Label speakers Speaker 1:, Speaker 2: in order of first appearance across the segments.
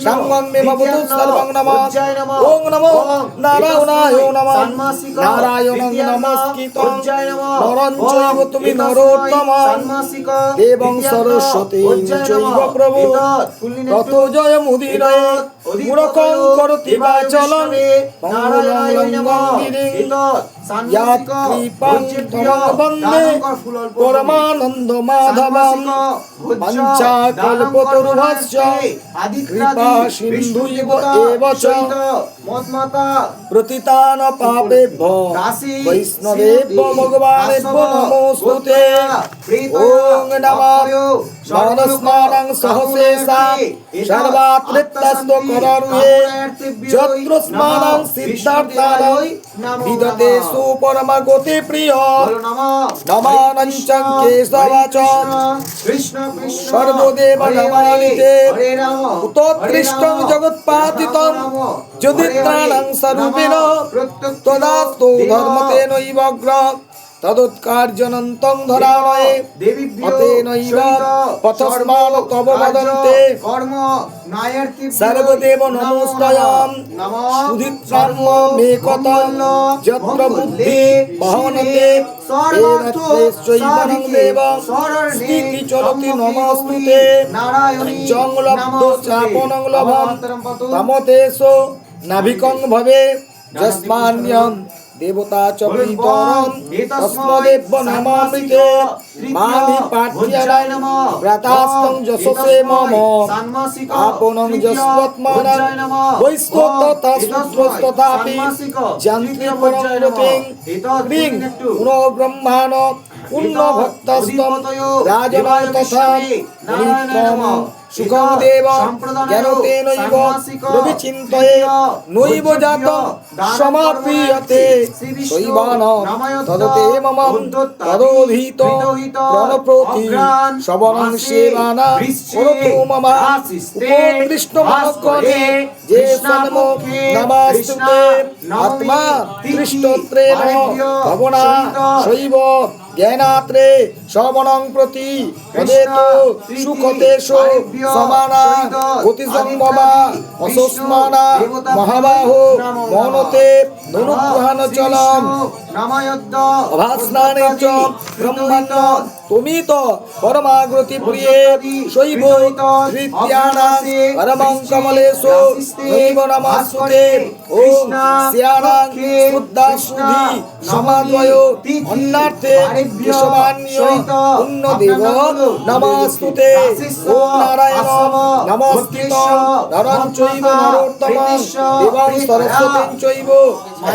Speaker 1: সাঙ্গং মে ভবতু সর্বং নমঃ ওং নমো নারায়ণায় নমঃ নারায়ণং নমস্কৃতং নরং চৈব তুমি নরোত্তমং দেবং সরস্বতীং চৈব প্রভু ততো জয় মুদিরয়ে মূঢ়কং করতি বাচলং মঙ্গলং লঙ্ঘং গিরিং ইয়াৎ কৃপাং তমং বন্দে পরমানন্দ মাধবং পঞ্চা কল্পতরুভ্যশ্চ কৃপা সিন্ধুইব এব চ প্রতিতান পাপেভ্যো বৈষ্ণবেভ্যো ভগবানেভ্যো নমোস্তুতে ওং নমঃ স্নানস্নানং সহসেষা সর্বাত্রিপ্তস্তো করুয়ে যত্র স্নানং সিদ্ধার্থানং বিদতে সুপরমগতি প্রিয় নমানঞ্চং কেশবাচ সর্বদেব নমামিতে উতোৎকৃষ্টং জগৎপাতিতং যদিত্রাণং স্বরূপিণ তদাস্তু ধর্মতেনৈবগ্র তদুৎকার্যনন্তং ধরানয়ে অতেনৈব পথস্মান তব বদন্তে সর্বদেব নমস্কারম সুধিত্রাম মেকতং যত্র বুদ্ধি বহনতে বেদত্রেশ্চৈবং দেব স্থিতি চলতি নমস্তুতে জং লব্ধ চাপনং লভম তমতেষো নাভিকং ভবে যস্মান্যং দেবতা চ প্রীতম তস্মদেব নমামিতে মানি পাঠ্যানাং ব্রতাস্তং যশসে মম আপনং যস্বত্মানাং বৈস্তততা সুত্রস্ততাপি যন্ত্রে পরং রতিং বিং পুনো ব্রহ্মাণ পুণ্য ভক্তস্তম রাজনং তথা নিত্যম সুখং দেব জ্ঞানতেনৈব রবিচিন্তয়ে নৈব জাত সমাপ্রিয়তে শৈবান তদতে মম তদোধীত প্রণপ্রতি শবনং সেবানা করতু মম উপকৃষ্ট মনঃকনে যে সন্মুখ নমস্তুতে আত্মা দৃষ্টত্রেণ ভবনা শৈব জ্ঞানাত্রে শবনং প্রতি পদেতো সুখতেষু সমানা গতিসম্ভবা অসস্মানা মহাবাহো মনতে ধনুগ্রহণ চলম অভাস্নানে চ ব্রহ্মাণ্ড তুমি তো পরমাগ্রতি প্রিয়ে শৈব তৃতীয়ানাং পরমং কমলেষু নৈব নমস্তুতে ওম স্যানাং শুদ্ধাশুদ্ধি সমাদ্বয় অন্নার্থে কেশবান্য পুণ্যদেব নমস্তুতে ওম নারায়ণ নমস্কৃতং নরং চৈব নরোত্তমং দেবং সরস্বতীং চৈব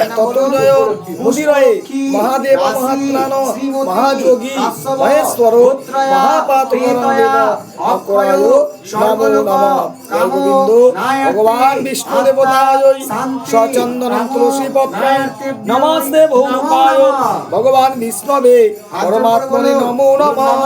Speaker 1: ততো জয় মুদিরয়ে মহাদেব মহাত্রাণ মহাযোগী মহেশ্বর মহাপাতকরণ দেব অকরায় নমো নমঃ গোবিন্দ ভগবান বিষ্ণু দেবতায় সচন্দনং তুলসী পত্রং নমস্তে ভৌরূপায় ভগবান বিষ্ণবে পরমাত্মনে নমো নমঃ।